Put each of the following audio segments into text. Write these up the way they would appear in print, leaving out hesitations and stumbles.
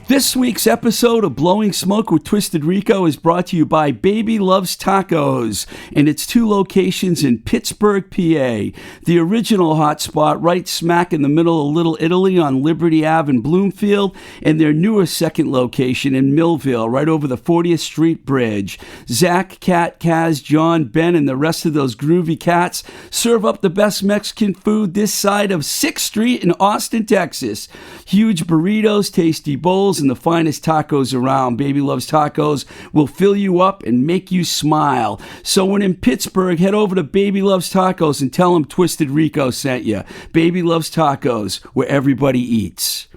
This week's episode of Blowing Smoke with Twisted Rico is brought to you by Baby Loves Tacos and its two locations in Pittsburgh, PA. The original hotspot right smack in the middle of Little Italy on Liberty Ave in Bloomfield, and their newer second location in Millville, right over the 40th Street Bridge. Zach, Kat, Kaz, John, Ben, and the rest of those groovy cats serve up the best Mexican food this side of 6th Street in Austin, Texas. Huge burritos, tasty bowls, and the finest tacos around. Baby Loves Tacos will fill you up and make you smile. So when in Pittsburgh, head over to Baby Loves Tacos and tell them Twisted Rico sent you. Baby Loves Tacos, where everybody eats.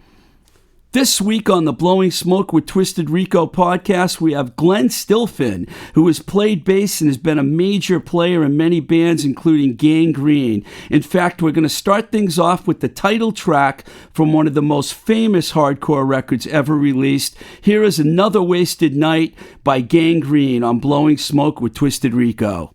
This week on the Blowing Smoke with Twisted Rico podcast, we have Glen Stilphen, who has played bass and has been a major player in many bands, including Gangrene. In fact, we're going to start things off with the title track from one of the most famous hardcore records ever released. Here is Another Wasted Night by Gangrene on Blowing Smoke with Twisted Rico.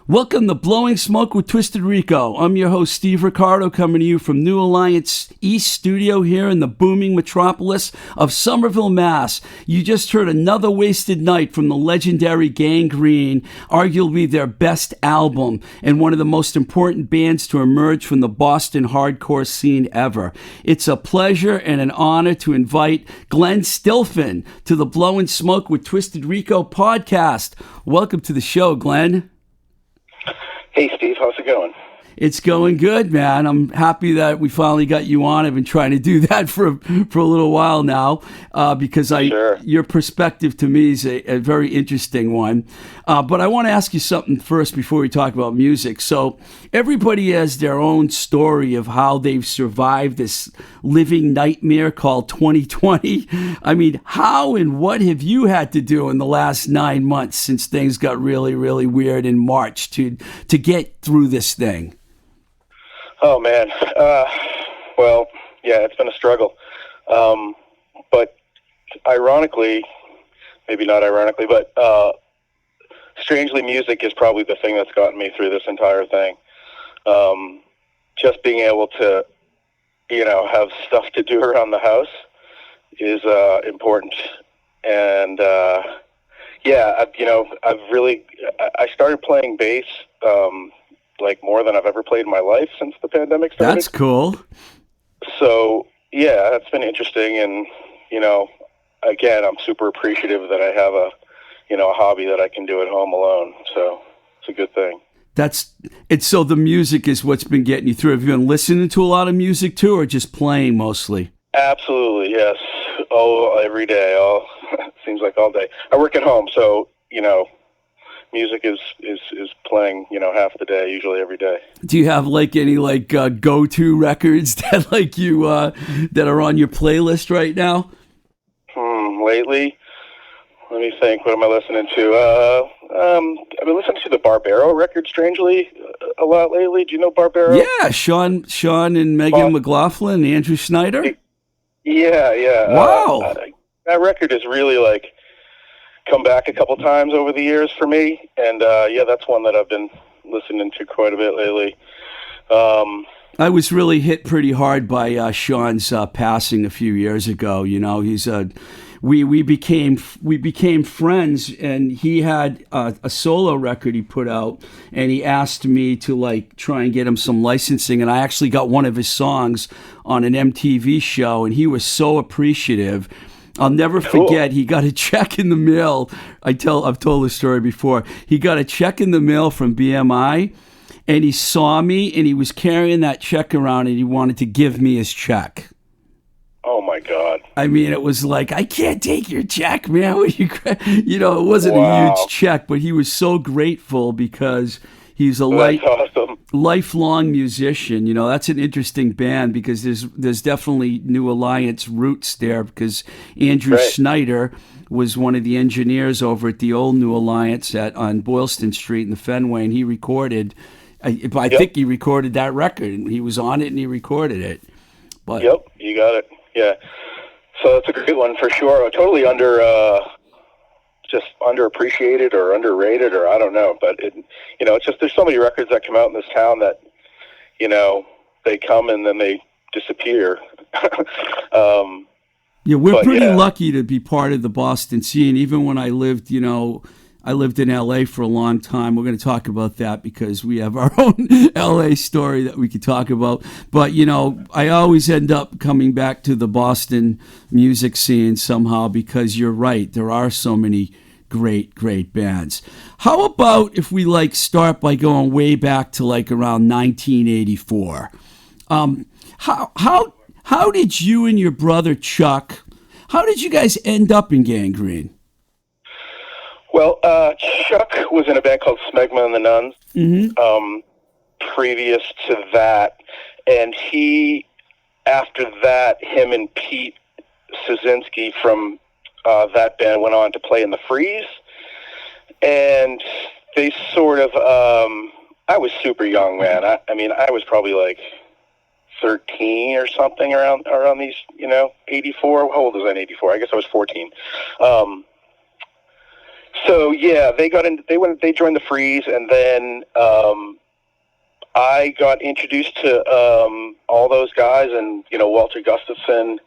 Welcome to Blowing Smoke with Twisted Rico. I'm your host, Steve Ricardo, coming to you from New Alliance East Studio here in the booming metropolis of Somerville, Mass. You just heard Another Wasted Night from the legendary Gangrene, arguably their best album, and one of the most important bands to emerge from the Boston hardcore scene ever. It's a pleasure and an honor to invite Glen Stilphen to the Blowing Smoke with Twisted Rico podcast. Welcome to the show, Glen. Hey, Steve, how's it going? It's going good, man. I'm happy that we finally got you on. I've been trying to do that for a little while now because Sure. Your perspective to me is a very interesting one. But I want to ask you something first before we talk about music. So everybody has their own story of how they've survived this living nightmare called 2020. I mean, how and what have you had to do in the last 9 months since things got really, really weird in March to get through this thing? Oh, man. Well, yeah, it's been a struggle. But ironically, maybe not ironically, but strangely, music is probably the thing that's gotten me through this entire thing. Just being able to, have stuff to do around the house is important. And, Yeah, I started playing bass like more than I've ever played in my life since the pandemic started. That's cool. So yeah, that's been interesting, and again, I'm super appreciative that I have a hobby that I can do at home alone. So it's a good thing. So the music is what's been getting you through. Have you been listening to a lot of music too, or just playing mostly? Absolutely, yes. Oh, every day. Oh, seems like all day. I work at home, so music is playing half the day, usually every day. Do you have like any go-to records that you that are on your playlist right now? Lately, let me think. What am I listening to? I've been listening to the Barbaro record, strangely, a lot lately. Do you know Barbaro? Yeah, Sean and Megan McLaughlin, Andrew Snyder. Yeah. Wow. That record has really come back a couple times over the years for me, and that's one that I've been listening to quite a bit lately. I was really hit pretty hard by Sean's passing a few years ago. He's we became friends, and he had a solo record he put out, and he asked me to try and get him some licensing, and I actually got one of his songs on an MTV show, and he was so appreciative. I'll never forget, he got a check in the mail. I've told this story before. He got a check in the mail from BMI, and he saw me, and he was carrying that check around, and he wanted to give me his check. Oh my God! I mean, it was like, I can't take your check, man. It wasn't Wow. a huge check, but he was so grateful because he's a That's awesome. lifelong musician. That's an interesting band because there's definitely New Alliance roots there, because Andrew Snyder was one of the engineers over at the old New Alliance on Boylston Street in the Fenway, and he recorded. I think he recorded that record, and he was on it, and he recorded it. But yep, you got it. Yeah, so that's a great one for sure. Totally just underappreciated or underrated, or I don't know. But it's just there's so many records that come out in this town that they come and then they disappear. We're pretty lucky to be part of the Boston scene. Even when I lived in LA for a long time. We're going to talk about that because we have our own LA story that we could talk about. But, I always end up coming back to the Boston music scene somehow, because you're right. There are so many great, great bands. How about if we start by going way back to around 1984? How did you and your brother Chuck, how did you guys end up in Gangrene? Well, Chuck was in a band called Smegma and the Nuns. Mm-hmm. Previous to that, and after that, him and Pete Szynski from that band went on to play in the Freeze, and they sort of. I was super young, man. I mean, I was probably 13 or something around these, 84. How old was I in 84? I guess I was 14. So yeah, they joined the Freeze, and then I got introduced to all those guys, and Walter Gustafson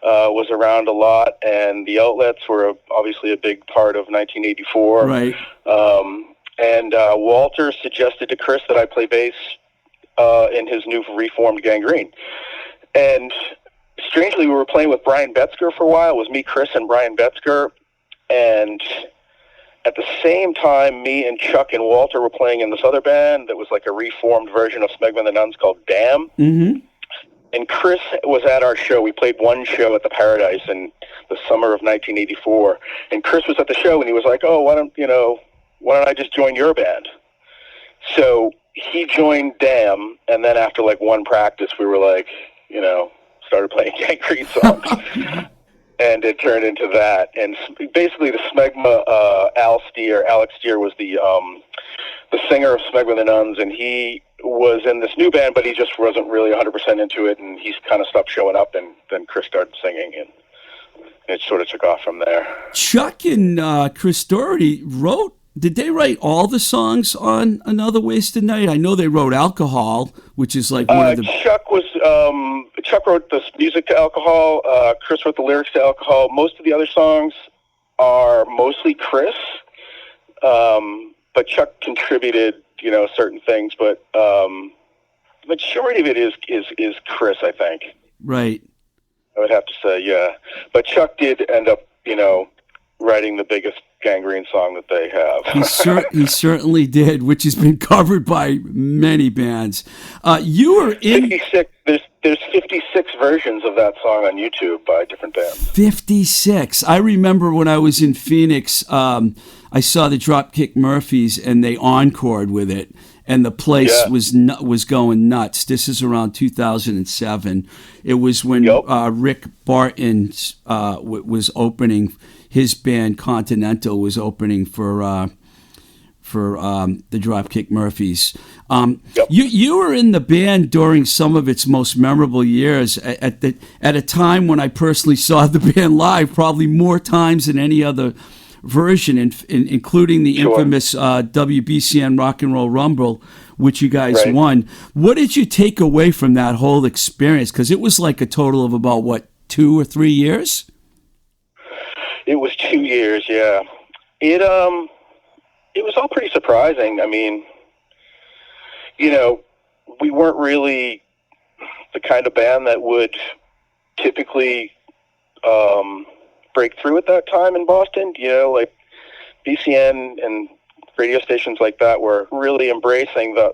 was around a lot, and the Outlets were obviously a big part of 1984. Right. And Walter suggested to Chris that I play bass in his new reformed Gangrene, and strangely, we were playing with Brian Betzger for a while. It was me, Chris, and Brian Betzger, and at the same time, me and Chuck and Walter were playing in this other band that was a reformed version of Smegma and the Nuns called Damn. Mm-hmm. And Chris was at our show. We played one show at the Paradise in the summer of 1984. And Chris was at the show, and he was like, "Oh, why don't I just join your band?" So he joined Damn, and then after one practice, we were started playing Gangrene songs. And it turned into that. And basically the Smegma, Alex Steer was the singer of Smegma and the Nuns, and he was in this new band, but he just wasn't really 100% into it, and he's kind of stopped showing up, and then Chris started singing, and it sort of took off from there. Chuck and Chris Doherty did they write all the songs on Another Wasted Night? I know they wrote Alcohol, which is one of the... Chuck wrote the music to Alcohol. Chris wrote the lyrics to Alcohol. Most of the other songs are mostly Chris. But Chuck contributed, certain things, but majority of it is Chris, I think. Right. I would have to say, yeah. But Chuck did end up, writing the biggest Gangrene song that they have. He certainly did, which has been covered by many bands. You were in 56. There's 56 versions of that song on YouTube by different bands. 56. I remember when I was in Phoenix, I saw the Dropkick Murphys, and they encored with it, and the place was going nuts. This is around 2007. It was when Rick Barton was opening. His band Continental was opening for the Dropkick Murphys. You were in the band during some of its most memorable years at a time when I personally saw the band live, probably more times than any other version, including the infamous WBCN Rock and Roll Rumble, which you guys won. What did you take away from that whole experience? Because it was like a total of about 2 or 3 years. It was 2 years, yeah. It was all pretty surprising. I mean, we weren't really the kind of band that would typically break through at that time in Boston. Like BCN and radio stations like that were really embracing the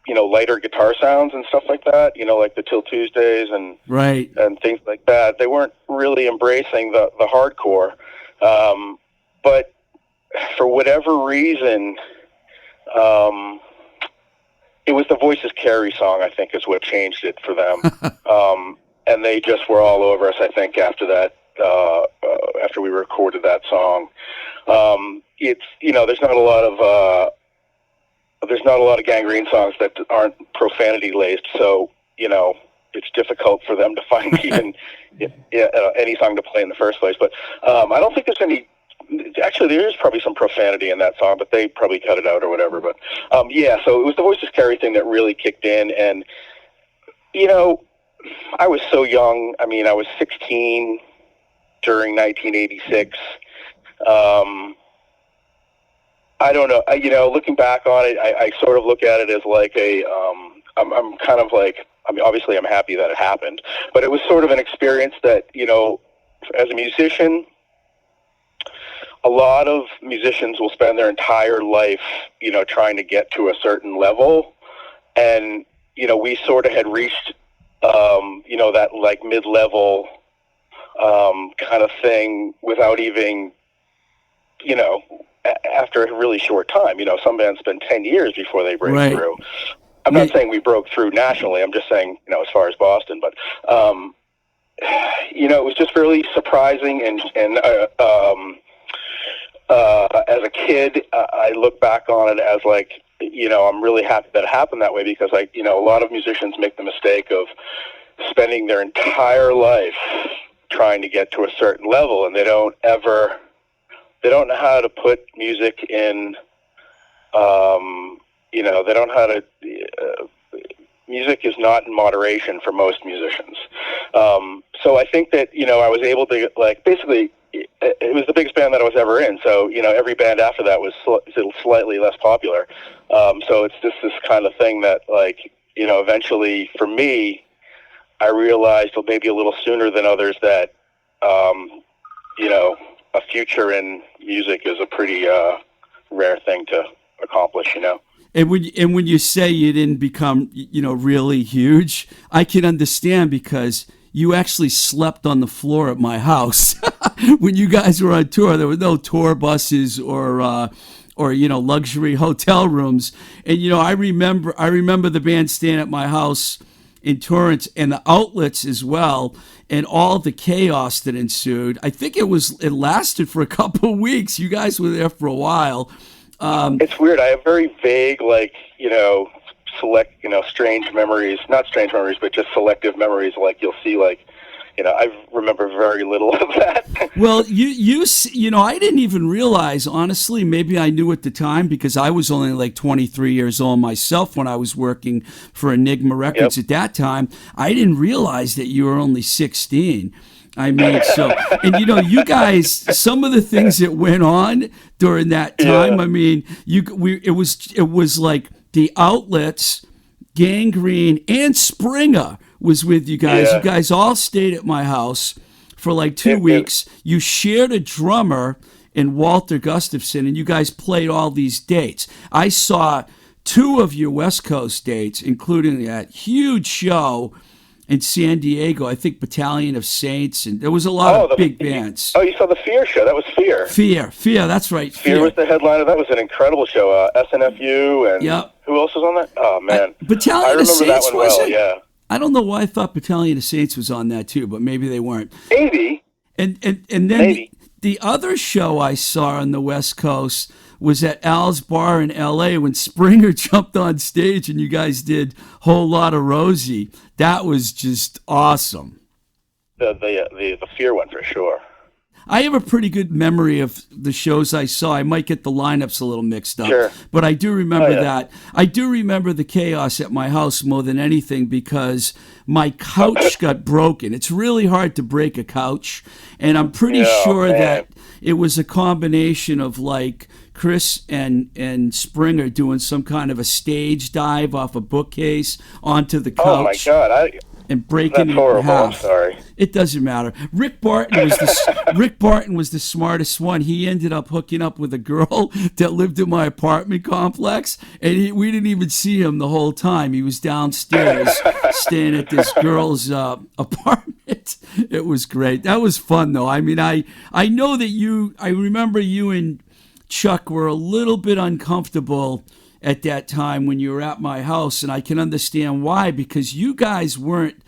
lighter guitar sounds and stuff like that, like the Till Tuesdays and things like that. They weren't really embracing the hardcore. But for whatever reason, it was the Voices Carry song, I think, is what changed it for them. And they just were all over us, I think, after that, after we recorded that song. It's, there's not a lot of Gangrene songs that aren't profanity laced, so it's difficult for them to find even any song to play in the first place. But I don't think there's any. Actually, there is probably some profanity in that song, but they probably cut it out or whatever. But so it was the Voices Carry thing that really kicked in, and I was so young. I mean, I was 16 during 1986. I don't know. Looking back on it, I sort of look at it as like I'm kind of like, obviously I'm happy that it happened, but it was sort of an experience that, as a musician, a lot of musicians will spend their entire life, trying to get to a certain level. And, we sort of had reached, that like mid-level kind of thing without even, after a really short time. Some bands spend 10 years before they break through. I'm not saying we broke through nationally. I'm just saying, as far as Boston. But, it was just really surprising. And as a kid, I look back on it as like, I'm really happy that it happened that way, because a lot of musicians make the mistake of spending their entire life trying to get to a certain level, and they don't know how to put music in, they don't know how to, music is not in moderation for most musicians. So I think that, I was able to, like, basically, it was the biggest band that I was ever in. So, every band after that was slightly less popular. So it's just this kind of thing that, like, eventually for me, I realized maybe a little sooner than others that, a future in music is a pretty rare thing to accomplish, And when you say you didn't become, really huge, I can understand, because you actually slept on the floor at my house when you guys were on tour. There were no tour buses or luxury hotel rooms. And I remember the band staying at my house in Torrance, and the outlets as well, and all the chaos that ensued. I think it lasted for a couple of weeks. You guys were there for a while. It's weird. I have very vague, select, strange memories, not strange memories, but just selective memories. Like, you'll see, I remember very little of that. Well, I didn't even realize, honestly, maybe I knew at the time, because I was only like 23 years old myself when I was working for Enigma Records at that time. I didn't realize that you were only 16. I mean, so, and you guys, some of the things that went on during that time, I mean, it was like the Outlets, Gangrene, and Springer was with you guys. Yeah. You guys all stayed at my house for like 2 weeks. You shared a drummer in Walter Gustafson, and you guys played all these dates. I saw 2 of your West Coast dates, including that huge show in San Diego, I think Battalion of Saints, and there was a lot of big bands. Oh, you saw the Fear show? That was Fear. Fear, that's right. Fear was the headliner. That was an incredible show. SNFU, and who else was on that? Oh, man. Battalion of Saints, that one well, yeah. I don't know why I thought Battalion of Saints was on that too, but maybe they weren't. Maybe. And then the other show I saw on the West Coast was at Al's Bar in L.A. when Springer jumped on stage and you guys did Whole Lotta Rosie. That was just awesome. The Fear one for sure. I have a pretty good memory of the shows I saw. I might get the lineups a little mixed up, sure. But I do remember that. I do remember the chaos at my house more than anything because my couch got broken. It's really hard to break a couch, and I'm pretty sure that it was a combination of like Chris and Springer doing some kind of a stage dive off a bookcase onto the couch. Oh my God! And breaking it in half. I'm sorry. It doesn't matter. Rick Barton was the smartest one. He ended up hooking up with a girl that lived in my apartment complex, and we didn't even see him the whole time. He was downstairs staying at this girl's apartment. It was great. That was fun, though. I mean, I know that I remember you and Chuck were a little bit uncomfortable at that time when you were at my house, and I can understand why, because you guys weren't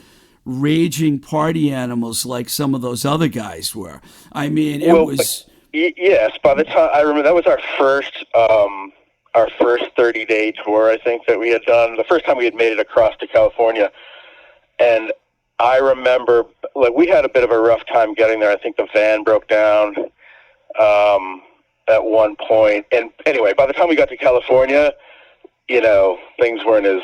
raging party animals like some of those other guys were. I mean, it was... Yes, by the time, I remember that was our first 30-day tour, I think, that we had done, the first time we had made it across to California, and I remember, like, we had a bit of a rough time getting there. I think the van broke down at one point, and anyway, by the time we got to California, things weren't as,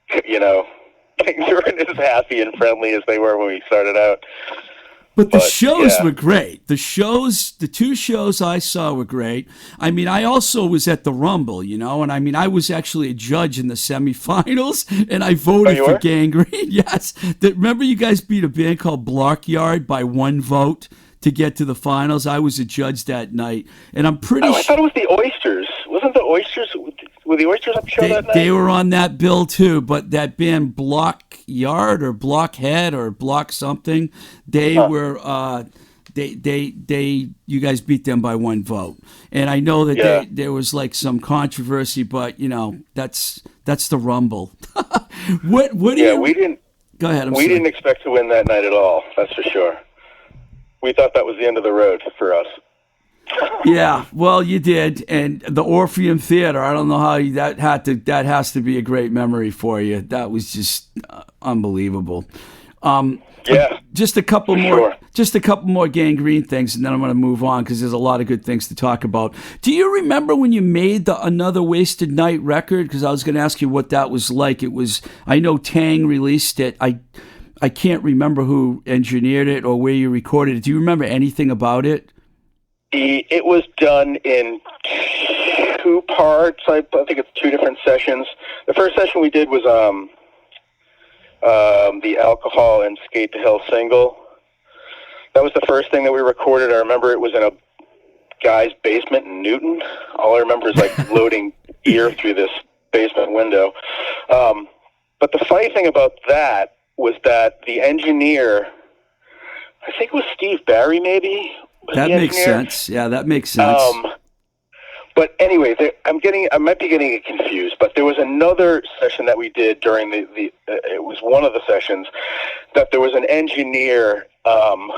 things weren't as happy and friendly as they were when we started out. But the shows were great. The 2 shows I saw were great. I mean, I also was at the Rumble, and I mean, I was actually a judge in the semifinals, and I voted for Gangrene. Yes. Remember you guys beat a band called Blockyard by 1 vote to get to the finals? I was a judge that night, and I'm pretty I thought it was the Oysters. Wasn't the Oysters... Were the Oysters up the show that night? They were on that bill too, but that band Blockyard or Blockhead or Block something, they were you guys beat them by 1 vote. And I know that there was like some controversy, but that's the Rumble. What do you... we didn't... Go ahead, we didn't expect to win that night at all, that's for sure. We thought that was the end of the road for us. Yeah, well, you did, and the Orpheum Theater. I don't know how that has to be a great memory for you. That was just unbelievable. Just a couple more Gangrene things, and then I'm going to move on because there's a lot of good things to talk about. Do you remember when you made the Another Wasted Night record? Because I was going to ask you what that was like. I know Tang released it. I can't remember who engineered it or where you recorded it. Do you remember anything about it? It was done in 2 parts. I think it's 2 different sessions. The first session we did was the Alcohol and Skate to Hell single. That was the first thing that we recorded. I remember it was in a guy's basement in Newton. All I remember is like loading gear through this basement window. But the funny thing about that was that the engineer, I think it was Steve Barry maybe. That makes sense. Yeah, that makes sense. But anyway, I might be getting it confused, but there was another session that we did during it was one of the sessions that there was an engineer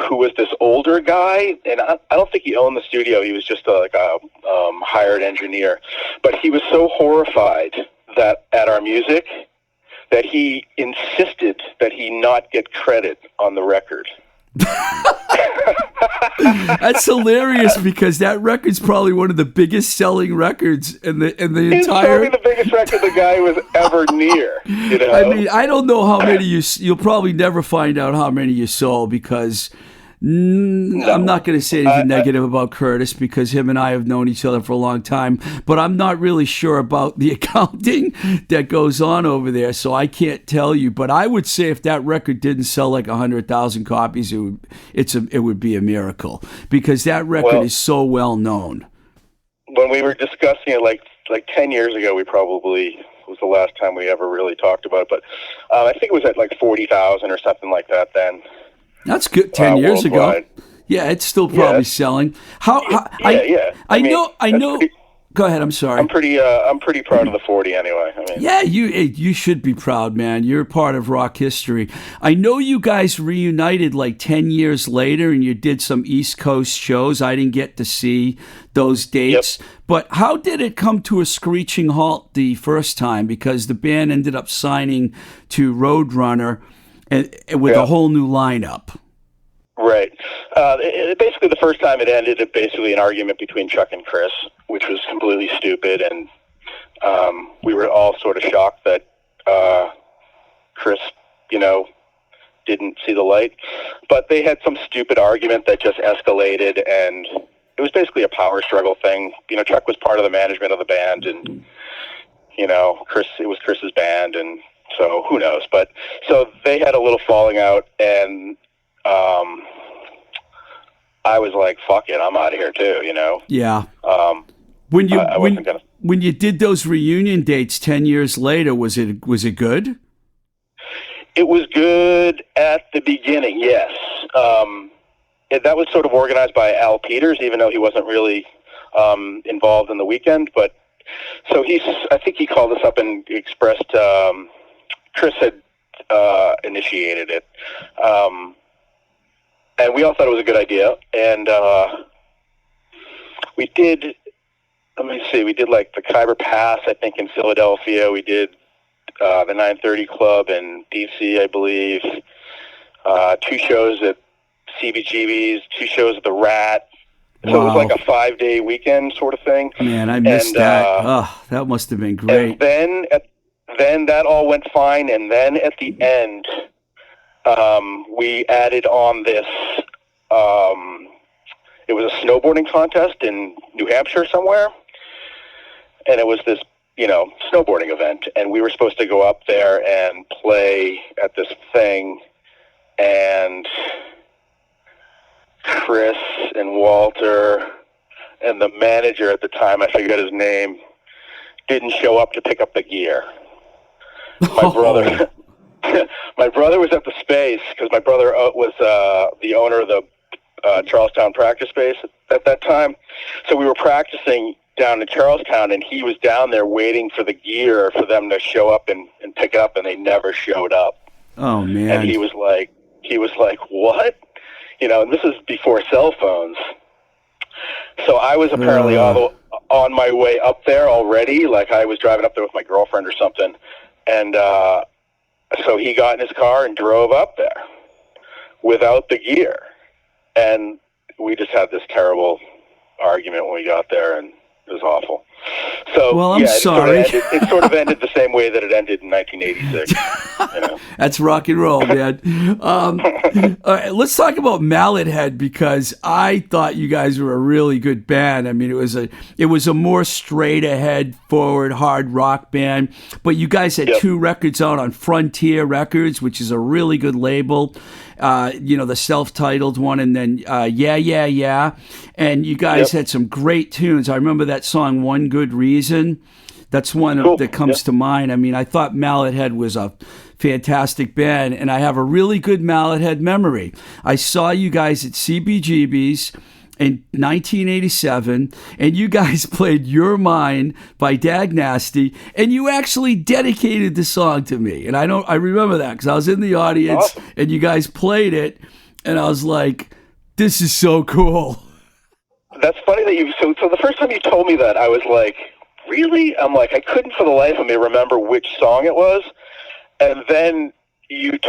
who was this older guy, and I don't think he owned the studio. He was just a hired engineer. But he was so horrified at our music that he insisted that he not get credit on the record. That's hilarious because that record's probably one of the biggest selling records in the entire. It's probably the biggest record the guy was ever near. I mean, I don't know how many you'll probably never find out how many you sold because No. I'm not going to say anything negative about Curtis because him and I have known each other for a long time, but I'm not really sure about the accounting that goes on over there, so I can't tell you. But I would say if that record didn't sell like 100,000 copies, it would be a miracle because that record is so well known. When we were discussing it like 10 years ago, we probably was the last time we ever really talked about it, but I think it was at like 40,000 or something like that then. That's good. 10 years worldwide. ago. Yeah, it's still probably selling. I know. Go ahead. I'm sorry. I'm pretty proud of the 40 anyway. I mean, yeah, you should be proud, man. You're part of rock history. I know you guys reunited like 10 years later, and you did some East Coast shows. I didn't get to see those dates, but how did it come to a screeching halt the first time? Because the band ended up signing to Roadrunner, and with a whole new lineup. Right. Basically, the first time it ended, basically an argument between Chuck and Chris, which was completely stupid, and we were all sort of shocked that Chris, didn't see the light. But they had some stupid argument that just escalated, and it was basically a power struggle thing. Chuck was part of the management of the band, and it was Chris's band, and so who knows? But so they had a little falling out, and I was like, fuck it, I'm out of here too, Yeah. When you did those reunion dates 10 years later, was it good? It was good at the beginning, yes. That was sort of organized by Al Peters, even though he wasn't really involved in the weekend. But so I think he called us up and expressed Chris had initiated it. And we all thought it was a good idea. And we did, we did like the Khyber Pass, I think, in Philadelphia. We did the 930 Club in D.C., I believe. 2 shows at CBGB's, 2 shows at the Rat. So it was like a 5-day weekend sort of thing. Man, I missed that. That must have been great. And then that all went fine. And then at the end, we added on this, it was a snowboarding contest in New Hampshire somewhere, and it was this, snowboarding event, and we were supposed to go up there and play at this thing, and Chris and Walter and the manager at the time, I forget his name, didn't show up to pick up the gear. My brother was at the space because my brother was the owner of the Charlestown practice space at that time. So we were practicing down in Charlestown, and he was down there waiting for the gear for them to show up and pick it up, and they never showed up. Oh, man. And he was like, what? And this is before cell phones. So I was apparently on my way up there already, like I was driving up there with my girlfriend or something, and so he got in his car and drove up there without the gear. And we just had this terrible argument when we got there, and it was awful. So, well, I'm sorry. It sort of ended the same way that it ended in 1986. That's rock and roll, man. All right, let's talk about Mallethead, because I thought you guys were a really good band. I mean, it was a more straight ahead, forward, hard rock band. But you guys had 2 records out on Frontier Records, which is a really good label. The self-titled one, and then Yeah, Yeah, Yeah. And you guys had some great tunes. I remember that song, One Good Reason. That's one that comes to mind. I mean, I thought Mallethead was a fantastic band, and I have a really good Mallethead memory. I saw you guys at CBGB's in 1987, and you guys played Your Mind by Dag Nasty, and you actually dedicated the song to me. And I remember that because I was in the audience, and you guys played it, and I was like, this is so cool. That's funny that so the first time you told me that, I was like, really? I'm like, I couldn't for the life of me remember which song it was. And then you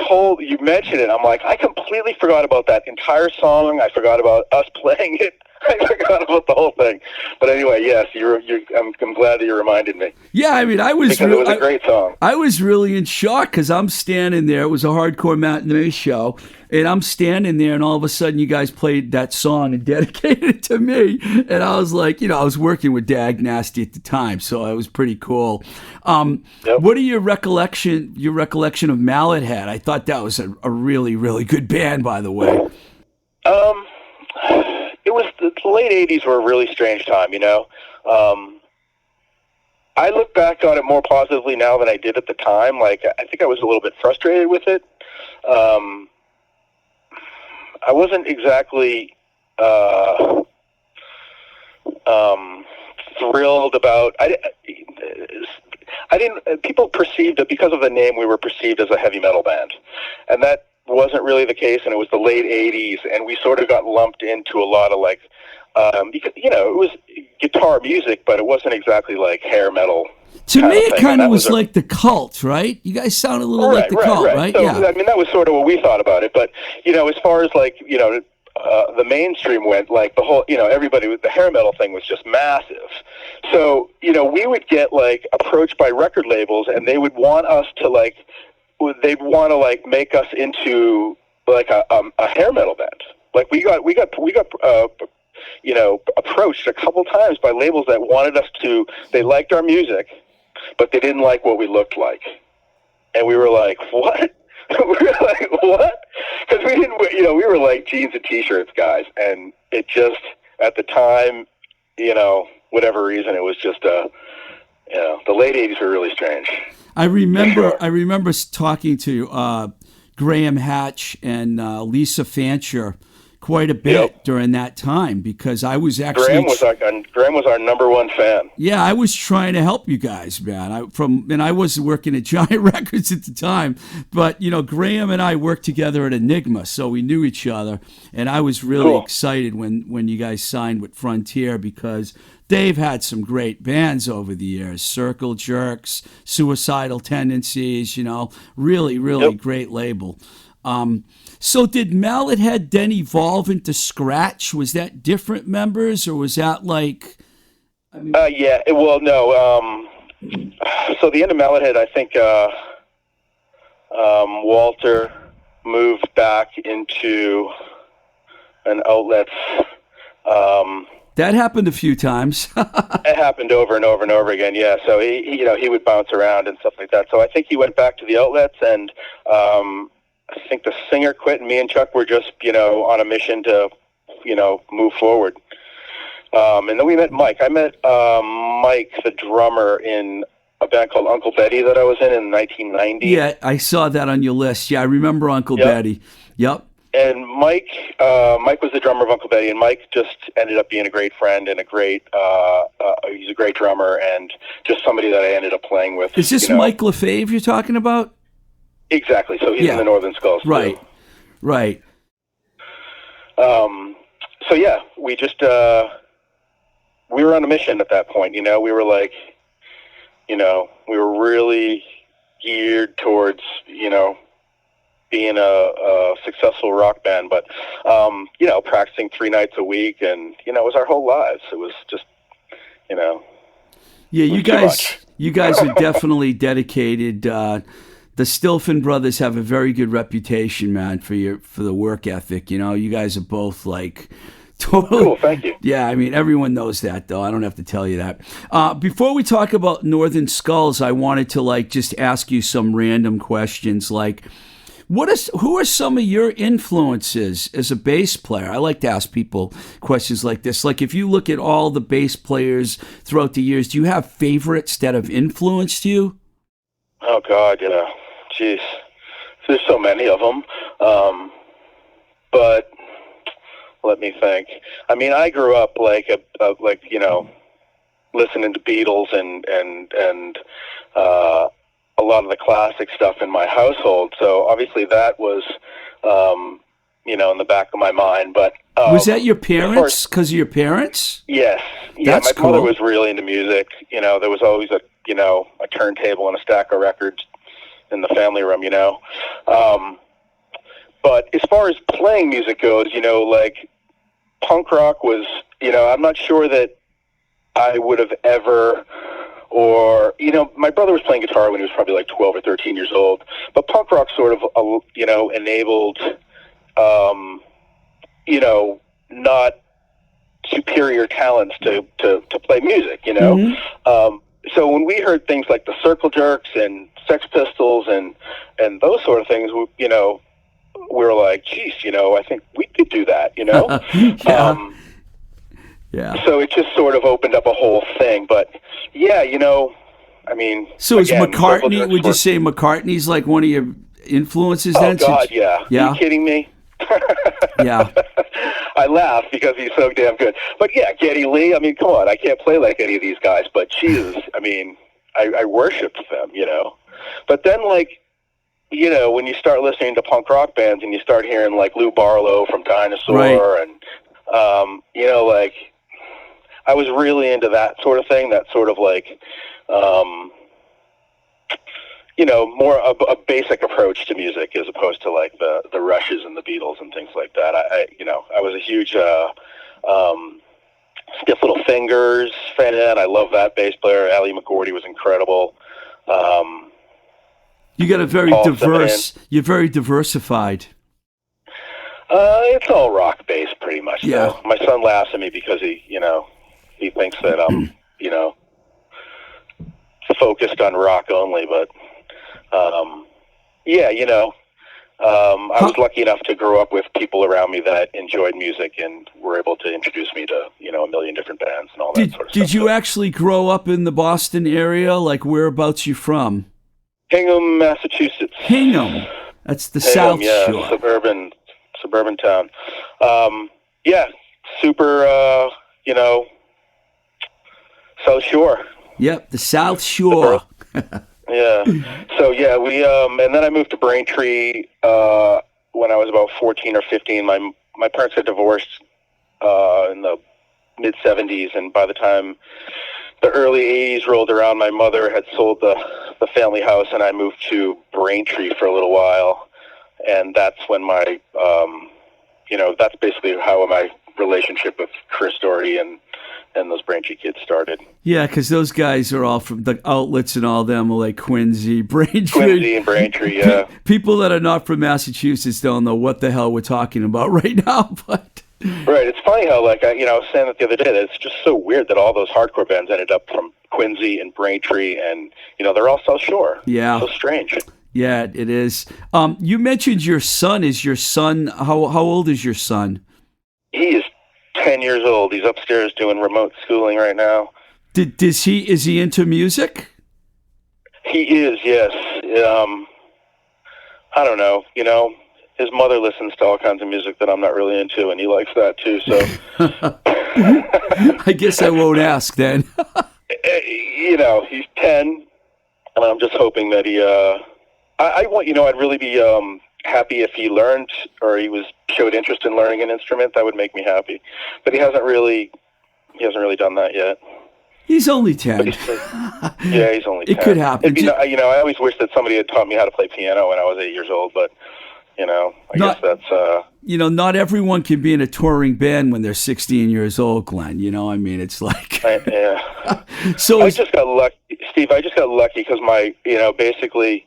mentioned it. I'm like, I completely forgot about that entire song. I forgot about us playing it. I forgot about the whole thing. But anyway, yes, I'm glad that you reminded me. Yeah, I mean, it was a great song. I was really in shock because I'm standing there. It was a hardcore matinee show, And I'm standing there, and all of a sudden, you guys played that song and dedicated it to me. And I was like, I was working with Dag Nasty at the time, so it was pretty cool. What are your recollection of Mallethead? I thought that was a really, really good band, by the way. It was the late '80s were a really strange time. I look back on it more positively now than I did at the time. Like, I think I was a little bit frustrated with it. I wasn't exactly thrilled about. I didn't. People perceived that because of the name, we were perceived as a heavy metal band, and that wasn't really the case. And it was the late '80s, and we sort of got lumped into a lot of like, because it was guitar music, but it wasn't exactly like hair metal. To me, it kind of was like the Cult, right? You guys sound a little like the Cult, right? So, yeah. I mean, that was sort of what we thought about it. But, as far as like, the mainstream went, like the whole, everybody with the hair metal thing was just massive. So, we would get like approached by record labels, and they would want us to like, make us into like a hair metal band. Like we got approached a couple times by labels that wanted us to. They liked our music, but they didn't like what we looked like, and we were like, "What?" We were like, "What?" Because we didn't, we were like jeans and t-shirts guys, and it just at the time, whatever reason, it was just the late '80s were really strange. I remember talking to Graham Hatch and Lisa Fancher quite a bit during that time, because I was actually Graham was our number one fan. Yeah, I was trying to help you guys, man. I wasn't working at Giant Records at the time, but Graham and I worked together at Enigma, so we knew each other, and I was really excited when you guys signed with Frontier, because they've had some great bands over the years. Circle Jerks, Suicidal Tendencies, really, really great label. So did Mallethead then evolve into Scratch? Was that different members, or was that like... Yeah, well, no. So the end of Mallethead, I think Walter moved back into an Outlets. That happened a few times. It happened over and over and over again, yeah. So he would bounce around and stuff like that. So I think he went back to the Outlets, and I think the singer quit, and me and Chuck were just, on a mission to, move forward. And then we met Mike. I met Mike, the drummer, in a band called Uncle Betty that I was in 1990. Yeah, I saw that on your list. Yeah, I remember Uncle Betty. Yep. And Mike was the drummer of Uncle Betty, and Mike just ended up being a great friend and he's a great drummer, and just somebody that I ended up playing with. Is this Mike Lefebvre you're talking about? Exactly. So he's in the Northern Skulls. Right. Too. Right. So yeah, we just we were on a mission at that point. We were like, we were really geared towards being a successful rock band, but practicing 3 nights a week, and it was our whole lives. It was just Yeah, you guys are definitely dedicated. The Stilphen brothers have a very good reputation, man, for the work ethic. You guys are both like totally. Cool, thank you. Yeah, I mean, everyone knows that, though. I don't have to tell you that. Before we talk about Northern Skulls, I wanted to just ask you some random questions, like, who are some of your influences as a bass player? I like to ask people questions like this. Like, if you look at all the bass players throughout the years, do you have favorites that have influenced you? Oh God, jeez, there's so many of them. But let me think. I mean, I grew up listening to Beatles and a lot of the classic stuff in my household. So obviously that was, in the back of my mind. But was that your parents? Because of your parents? Yes. Yeah, that's my cool. mother was really into music. There was always a turntable and a stack of records in the family room. But as far as playing music goes, punk rock was, I'm not sure that I would have ever. Or, my brother was playing guitar when he was probably like 12 or 13 years old. But punk rock sort of, enabled not superior talents to play music, so when we heard things like the Circle Jerks and Sex Pistols and those sort of things, we were like, geez, I think we could do that, Yeah. Yeah. So it just sort of opened up a whole thing. But yeah, I mean, so is again, McCartney, would you say McCartney's like one of your influences oh then? God, yeah. Yeah. Are you kidding me? Yeah. I laugh because he's so damn good. But yeah, Geddy Lee, I mean, come on, I can't play like any of these guys, but Jesus, I mean, I worshipped them, But then, like, when you start listening to punk rock bands and you start hearing like Lou Barlow from Dinosaur, right. and like, I was really into that sort of thing, that sort of like, more a basic approach to music as opposed to like the Rushes and the Beatles and things like that. I was a huge Stiff Little Fingers fan. I love that bass player. Ali McGordy was incredible. You got a very diverse. You're very diversified. It's all rock based, pretty much. Yeah. Though. My son laughs at me because he thinks that I'm, focused on rock only. But I was lucky enough to grow up with people around me that enjoyed music and were able to introduce me to a million different bands and all that sort of stuff. Did you actually grow up in the Boston area? Like, whereabouts you from? Hingham, Massachusetts. Hingham. That's the Hingham, South Shore. Suburban town. Super, South Shore. Yep, the South Shore. Yeah. So, yeah, we, and then I moved to Braintree when I was about 14 or 15. My parents got divorced in the mid-'70s, and by the time the early 80s rolled around, my mother had sold the family house, and I moved to Braintree for a little while. And that's when my, that's basically how my relationship with Chris Doherty and those Braintree kids started. Yeah, because those guys are all from the outlets and all them are like Quincy, Braintree. Quincy and Braintree, yeah. People that are not from Massachusetts don't know what the hell we're talking about right now, but... Right, it's funny how, like, I was saying that the other day, that it's just so weird that all those hardcore bands ended up from Quincy and Braintree, and, they're all South Shore. Yeah. So strange. Yeah, it is. You mentioned your son. Is your son, how old is your son? He is 10 years old. He's upstairs doing remote schooling right now. Is he into music? He is, yes. I don't know, his mother listens to all kinds of music that I'm not really into, and he likes that too, so. I guess I won't ask then. He's 10, and I'm just hoping that he, I'd really be happy if he learned, or he showed interest in learning an instrument. That would make me happy. But he hasn't really done that yet. He's only 10. He's only 10. It could happen. I always wish that somebody had taught me how to play piano when I was 8 years old, but, I guess that's... not everyone can be in a touring band when they're 16 years old, Glenn. I mean, it's like... yeah. So I just got lucky, Steve. I just got lucky because basically,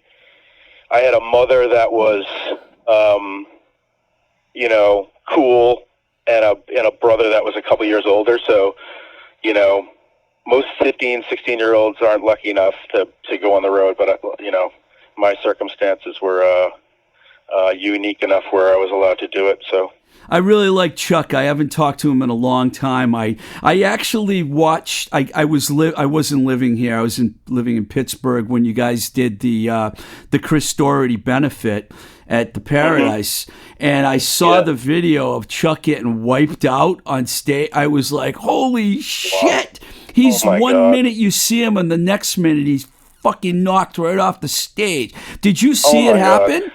I had a mother that was, cool, and a brother that was a couple years older. So, most 15, 16-year-olds aren't lucky enough to go on the road. But, my circumstances were unique enough where I was allowed to do it. So. I really like Chuck. I haven't talked to him in a long time. I actually watched. I wasn't living here. I was living in Pittsburgh when you guys did the Chris Doherty benefit at the Paradise, and I saw the video of Chuck getting wiped out on stage. I was like, "Holy shit!" He's one minute you see him, and the next minute he's fucking knocked right off the stage. Did you see it happen? God.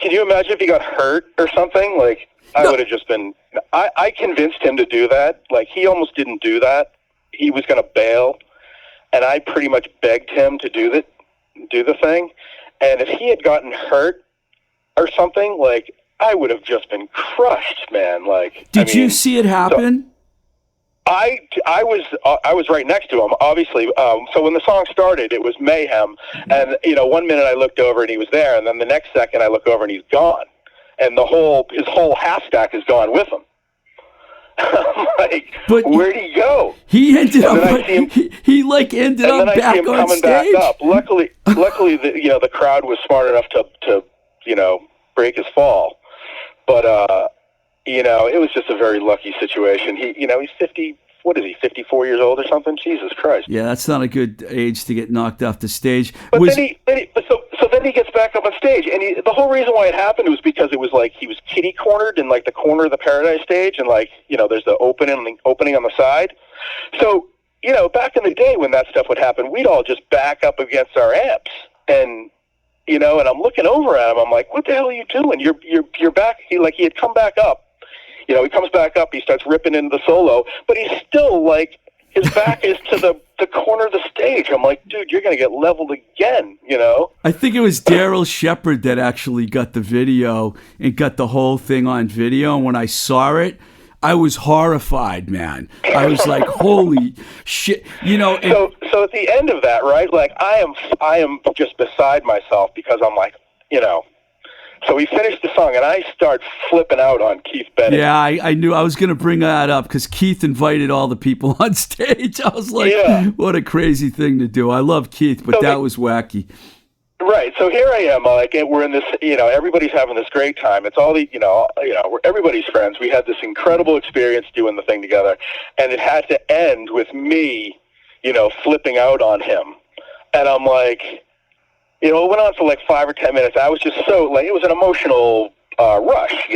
Can you imagine if he got hurt or something? Like. I would have just been... I convinced him to do that. Like, he almost didn't do that. He was going to bail, and I pretty much begged him to do the thing. And if he had gotten hurt or something, like, I would have just been crushed, man. Like, Did you see it happen? So I was right next to him, obviously. So when the song started, it was mayhem. And, 1 minute I looked over and he was there, and then the next second I look over and he's gone. and his whole half stack is gone with him. I'm like, but where'd he go? He ended up. He like ended up back on stage. And then I see him coming back up. Luckily, the crowd was smart enough to break his fall. But it was just a very lucky situation. He's 50. What is he? 54 years old or something? Jesus Christ! Yeah, that's not a good age to get knocked off the stage. But then he gets back up on stage, and the whole reason why it happened was because it was like he was kitty cornered in like the corner of the Paradise stage, and like there's the opening on the side. So back in the day when that stuff would happen, we'd all just back up against our amps, and and I'm looking over at him. I'm like, what the hell are you doing? You're back. He had come back up. He comes back up, he starts ripping into the solo, but he's still, like, his back is to the corner of the stage. I'm like, dude, you're going to get leveled again, I think it was Daryl Shepard that actually got the video and got the whole thing on video, and when I saw it, I was horrified, man. I was like, holy shit, So at the end of that, right, like, I am just beside myself because I'm like, So we finished the song, and I start flipping out on Keith Bennett. Yeah, I knew I was going to bring that up because Keith invited all the people on stage. I was like, what a crazy thing to do. I love Keith, but that was wacky. Right. So here I am, like, we're in this, everybody's having this great time. It's all the, everybody's friends. We had this incredible experience doing the thing together, and it had to end with me, flipping out on him. And I'm like... it went on for like 5 or 10 minutes. I was just so, like, it was an emotional rush,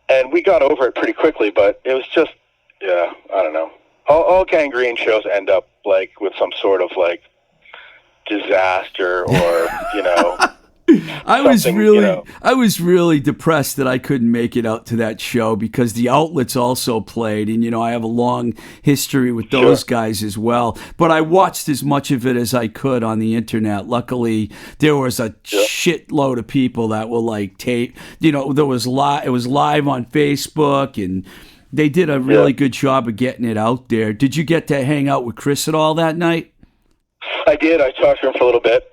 and we got over it pretty quickly, but it was just, I don't know. All gangrene shows end up, like, with some sort of, like, disaster or, I was really depressed that I couldn't make it out to that show because the outlets also played, and I have a long history with those guys as well. But I watched as much of it as I could on the internet. Luckily, there was a shitload of people that were like tape. It was live on Facebook, and they did a really good job of getting it out there. Did you get to hang out with Chris at all that night? I did. I talked to him for a little bit.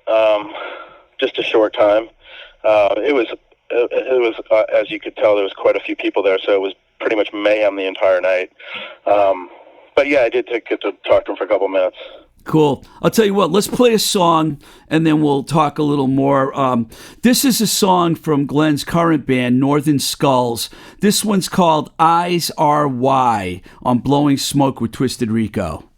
Just a short time. It was as you could tell, there was quite a few people there, so it was pretty much mayhem the entire night. But yeah, I did get to talk to him for a couple minutes. Cool. I'll tell you what, let's play a song and then we'll talk a little more. This is a song from Glen's current band, Northern Skulls. This one's called Eyes Are Why on Blowing Smoke with Twisted Rico.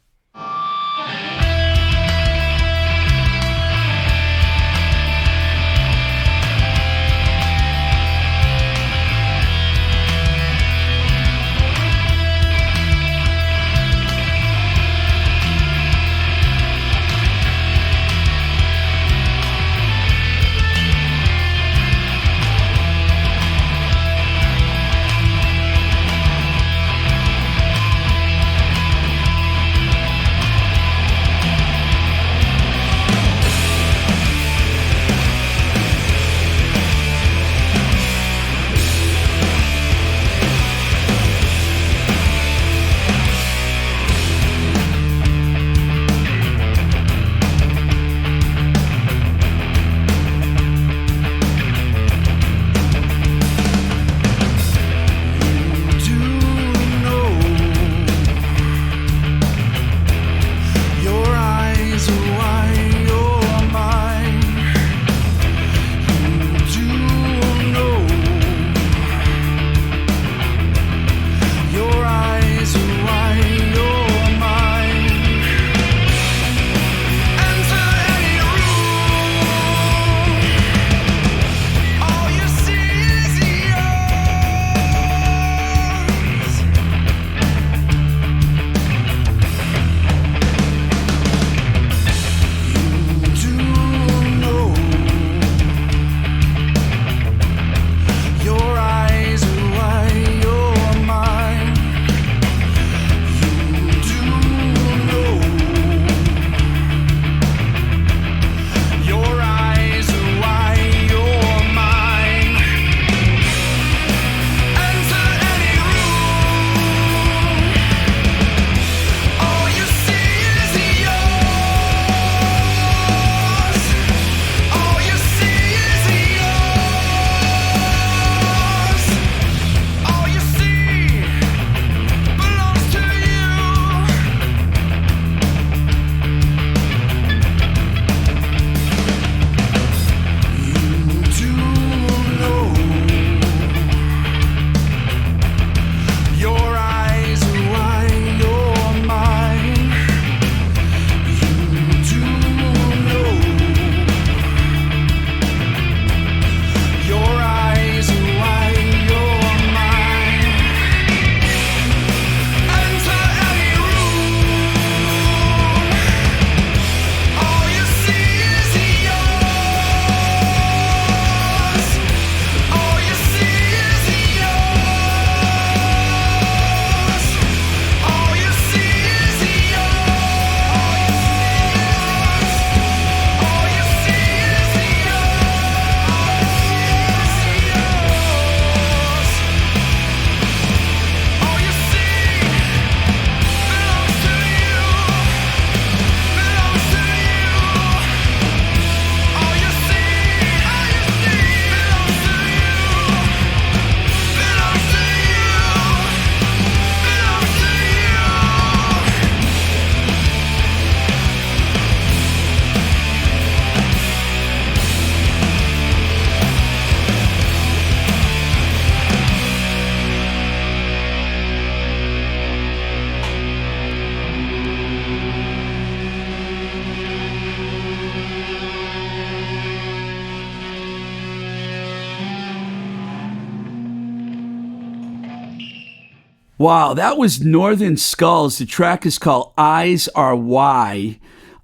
Wow, that was Northern Skulls. The track is called Eyes Are Why.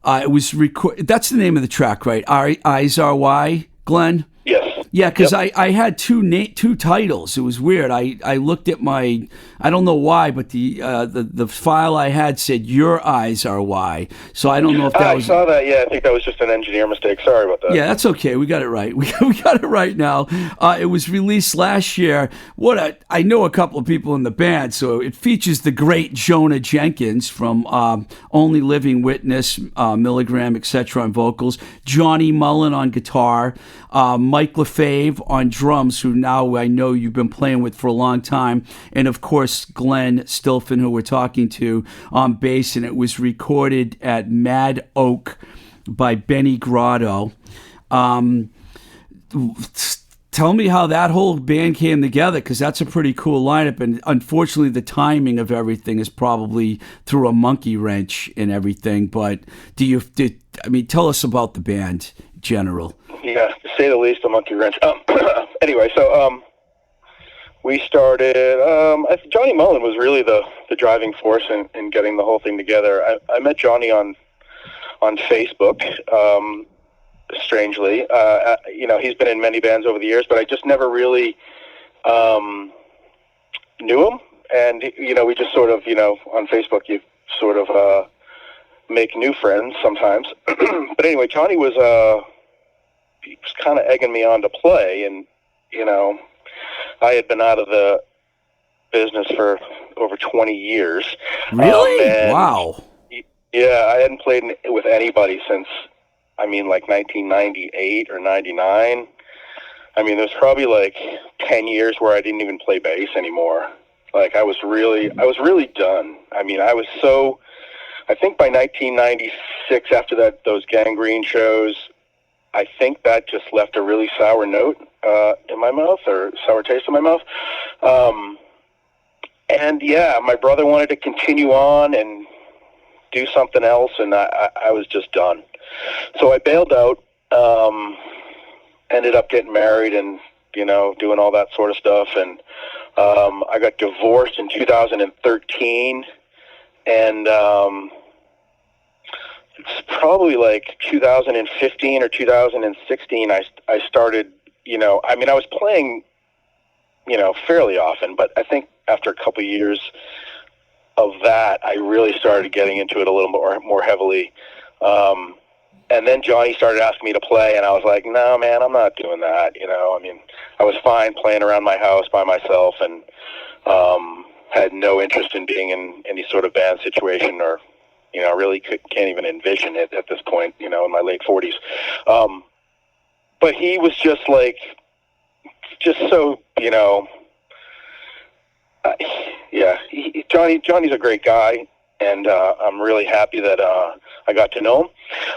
It was That's the name of the track, right? Eyes Are Why, Glenn? Yes. Yeah, because Yep. I had two titles. It was weird. I looked at my, I don't know why, but the file I had said Your Eyes Are Why. So I don't know if that was. I saw that. Yeah, I think that was just an engineer mistake. Sorry about that. Yeah, that's okay. We got it right. We got it right now. It was released last year. I know a couple of people in the band, so it features the great Jonah Jenkins from Only Living Witness, Milligram, etc. on vocals, Johnny Mullen on guitar, Mike LaFave on drums, who now I know you've been playing with for a long time, and of course Glen Stilphen, who we're talking to, on bass. And it was recorded at Mad Oak by Benny Grotto. Tell me how that whole band came together, because that's a pretty cool lineup, and unfortunately the timing of everything is probably through a monkey wrench and everything. But tell us about the band in general. Yeah, to say the least, a monkey wrench. Anyway, so we started. Johnny Mullen was really the driving force in getting the whole thing together. I met Johnny on Facebook. Strangely, he's been in many bands over the years, but I just never really knew him. And we just sort of, on Facebook, you sort of make new friends sometimes. But anyway, Johnny was he was kind of egging me on to play, and I had been out of the business for over 20 years. Really? Wow. Yeah, I hadn't played with anybody since, like 1998 or 99. There's probably like 10 years where I didn't even play bass anymore. Like I was really done. I think by 1996, after those Gangrene shows, I think that just left a really sour note in my mouth, or sour taste in my mouth. And yeah, my brother wanted to continue on and do something else, and I was just done. So I bailed out, ended up getting married and, doing all that sort of stuff. And I got divorced in 2013, and it's probably like 2015 or 2016, I started, I was playing, fairly often, but I think after a couple of years of that, I really started getting into it a little more heavily. And then Johnny started asking me to play, and I was like, no, man, I'm not doing that. I was fine playing around my house by myself, and had no interest in being in any sort of band situation, or, really can't even envision it at this point, in my late 40s. But he was just so, Johnny's a great guy, and I'm really happy that I got to know him.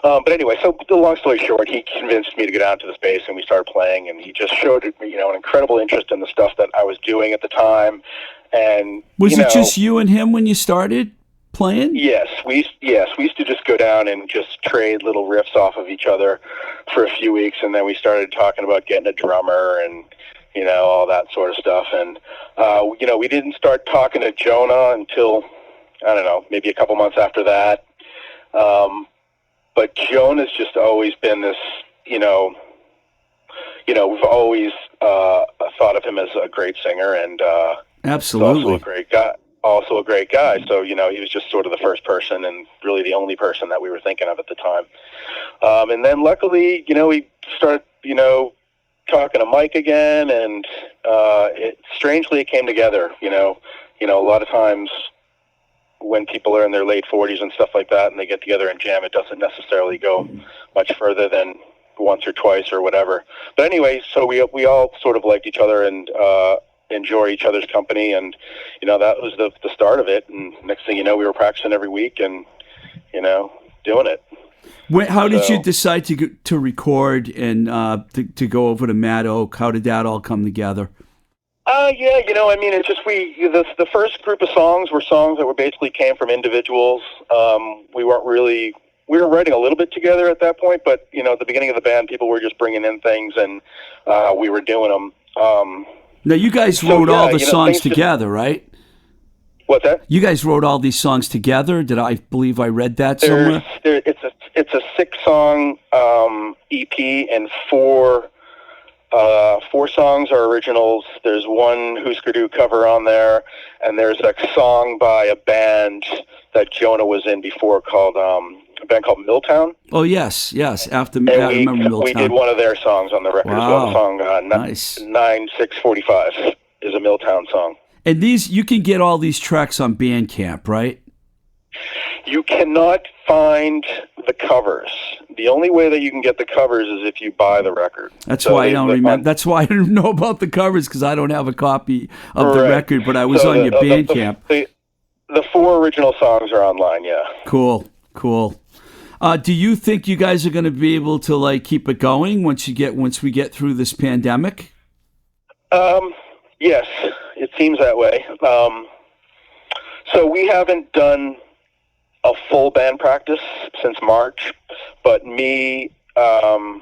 But anyway, so the long story short, he convinced me to go down to the space, and we started playing, and he just showed an incredible interest in the stuff that I was doing at the time. And was it just you and him when you started playing? Yes, we used to just go down and just trade little riffs off of each other for a few weeks, and then we started talking about getting a drummer and all that sort of stuff. And we didn't start talking to Jonah until, I don't know, maybe a couple months after that. But Jonah's just always been this, we've always thought of him as a great singer, and absolutely also a great guy. So, he was just sort of the first person and really the only person that we were thinking of at the time. And then luckily, we started, talking to Mike again, and strangely it came together. A lot of times when people are in their late 40s and stuff like that, and they get together and jam, it doesn't necessarily go much further than once or twice or whatever. But anyway, so we all sort of liked each other and enjoy each other's company, and that was the start of it. And next thing you know, we were practicing every week and doing it. How did you decide to record and to go over to Mad Oak? How did that all come together? It's just the first group of songs were songs that basically came from individuals. We were writing a little bit together at that point, but at the beginning of the band, people were just bringing in things, and we were doing them. Now you guys wrote all the songs together, right? What's that? You guys wrote all these songs together? I believe I read that somewhere? It's a 6-song EP, and four songs are originals. There's one Husker Du cover on there, and there's a song by a band that Jonah was in before called a band called Milltown. Oh, yes. I remember Milltown. We did one of their songs on the record as well. The song nice. 9645 is a Milltown song. And you can get all these tracks on Bandcamp, right? You cannot find the covers. The only way that you can get the covers is if you buy the record. That's why I don't remember. That's why I don't know about the covers, because I don't have a copy of the record. But I was on your Bandcamp. The 4 original songs are online. Yeah. Cool. Do you think you guys are going to be able to keep it going once we get through this pandemic? Yes, it seems that way. So we haven't done a full band practice since March, but me and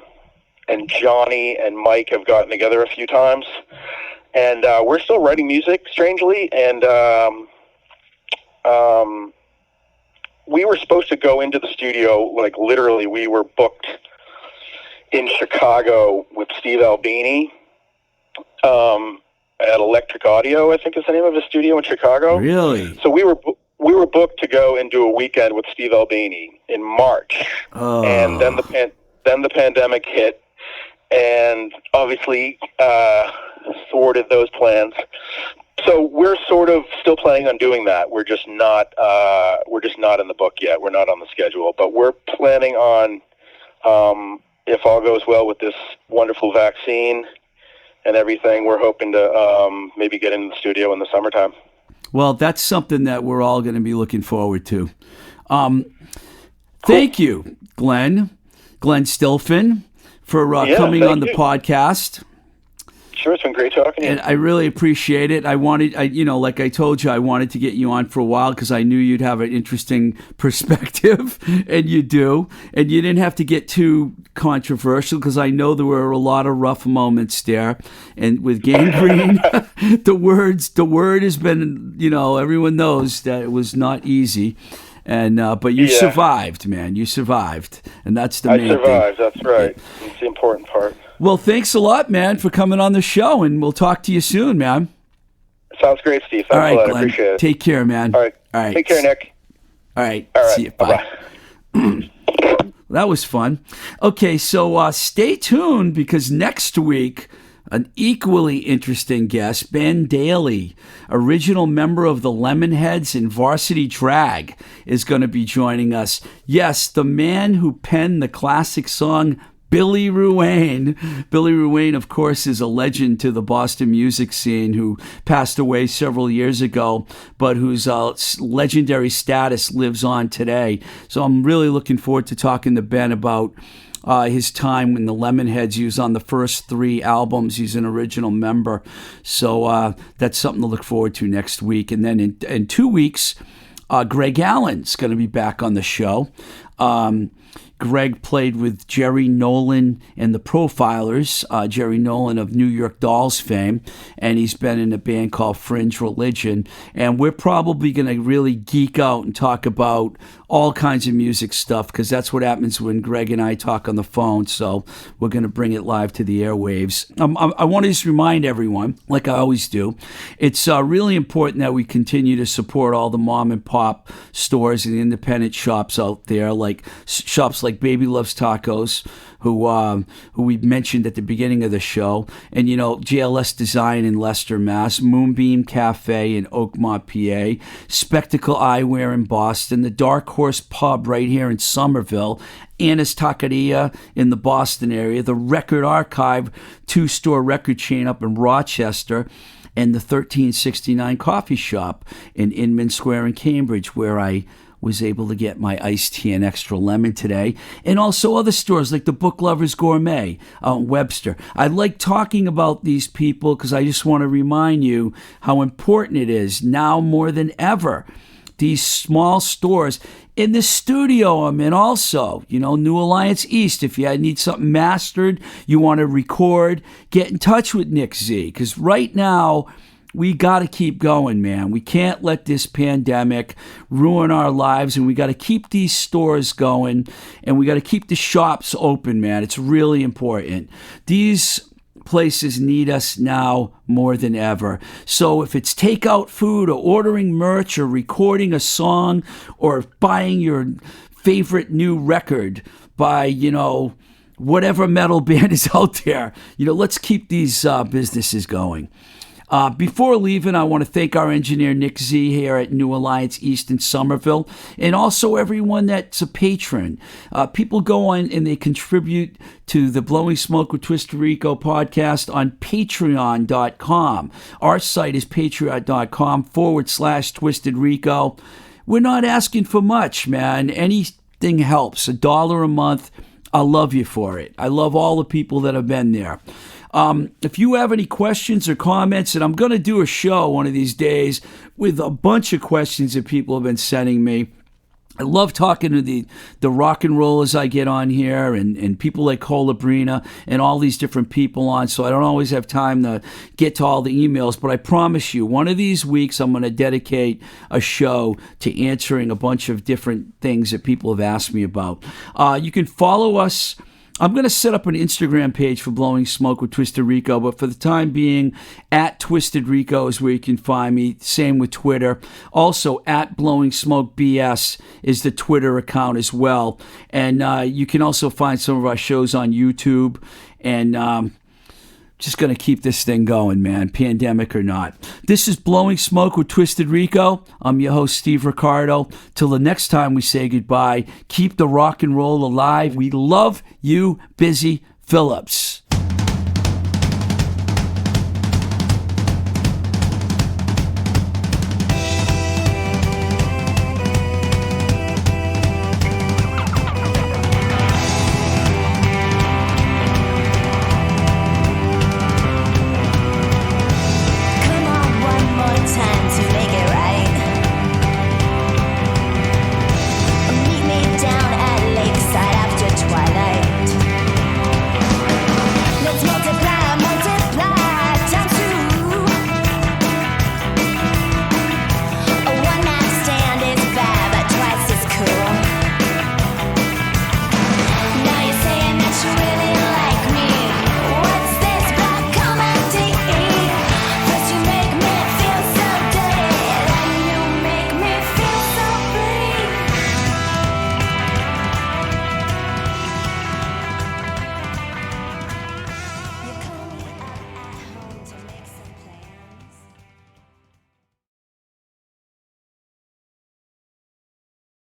Johnny and Mike have gotten together a few times, and we're still writing music, strangely, and we were supposed to go into the studio, literally we were booked in Chicago with Steve Albini at Electric Audio, I think is the name of the studio in Chicago. Really? So we were booked to go and do a weekend with Steve Albini in March, and then the pandemic hit, and obviously thwarted those plans. So we're sort of still planning on doing that. We're just not in the book yet. We're not on the schedule, but we're planning on, if all goes well with this wonderful vaccine and everything, we're hoping to maybe get into the studio in the summertime. Well, that's something that we're all going to be looking forward to. Thank you, Glen Stilphen, for coming on the podcast. Sure, it's been great talking to you. And I really appreciate it. Like I told you, I wanted to get you on for a while because I knew you'd have an interesting perspective, and you do. And you didn't have to get too controversial because I know there were a lot of rough moments there. And with Gangrene, the word has been, everyone knows that it was not easy. And but you survived, man. You survived, and that's the main thing. I survived. That's right. It's the important part. Well, thanks a lot, man, for coming on the show, and we'll talk to you soon, man. Sounds great, Steve. Thanks all right, a lot. Glen. I appreciate it. Take care, man. All right. Take care, Nick. All right. All right. See you. Bye. That was fun. Okay, so stay tuned because next week, an equally interesting guest, Ben Daly, original member of the Lemonheads and Varsity Drag, is going to be joining us. Yes, the man who penned the classic song Billy Ruane. Billy Ruane, of course, is a legend to the Boston music scene who passed away several years ago, but whose legendary status lives on today. So I'm really looking forward to talking to Ben about his time when the Lemonheads. He was on the first 3 albums. He's an original member. So that's something to look forward to next week. And then in 2 weeks, Greg Allen's going to be back on the show. Greg played with Jerry Nolan and the Profilers, Jerry Nolan of New York Dolls fame, and he's been in a band called Fringe Religion. And we're probably going to really geek out and talk about all kinds of music stuff because that's what happens when Greg and I talk on the phone. So we're going to bring it live to the airwaves. I want to just remind everyone, like I always do, it's really important that we continue to support all the mom and pop stores and independent shops out there, like shops like Baby Loves Tacos, who we mentioned at the beginning of the show, and JLS Design in Leicester, Mass, Moonbeam Cafe in Oakmont, PA, Spectacle Eyewear in Boston, the Dark Horse Pub right here in Somerville, Anna's Taqueria in the Boston area, the Record Archive 2-store record chain up in Rochester, and the 1369 Coffee Shop in Inman Square in Cambridge, where I was able to get my iced tea and extra lemon today, and also other stores like the Book Lovers Gourmet out in Webster. I like talking about these people because I just want to remind you how important it is now more than ever. These small stores. In the studio I'm in also, New Alliance East. If you need something mastered, you want to record, get in touch with Nick Z. Because right now, we got to keep going, man. We can't let this pandemic ruin our lives, and we got to keep these stores going, and we got to keep the shops open, man. It's really important. These places need us now more than ever. So if it's takeout food or ordering merch or recording a song or buying your favorite new record by, whatever metal band is out there, let's keep these businesses going. Before leaving, I want to thank our engineer, Nick Z, here at New Alliance East in Somerville, and also everyone that's a patron. People go on and they contribute to the Blowing Smoke with Twisted Rico podcast on patreon.com. Our site is patreon.com/Twisted Rico. We're not asking for much, man. Anything helps. $1 a month. I love you for it. I love all the people that have been there. If you have any questions or comments, and I'm going to do a show one of these days with a bunch of questions that people have been sending me. I love talking to the rock and rollers I get on here and people like Colabrina and all these different people on, so I don't always have time to get to all the emails, but I promise you, one of these weeks I'm going to dedicate a show to answering a bunch of different things that people have asked me about. You can follow us. I'm going to set up an Instagram page for Blowing Smoke with Twisted Rico, but for the time being, at Twisted Rico is where you can find me. Same with Twitter. Also, at Blowing Smoke BS is the Twitter account as well. And you can also find some of our shows on YouTube. And just going to keep this thing going, man, pandemic or not. This is Blowing Smoke with Twisted Rico. I'm your host, Steve Ricardo. Till the next time we say goodbye, keep the rock and roll alive. We love you, Busy Phillips.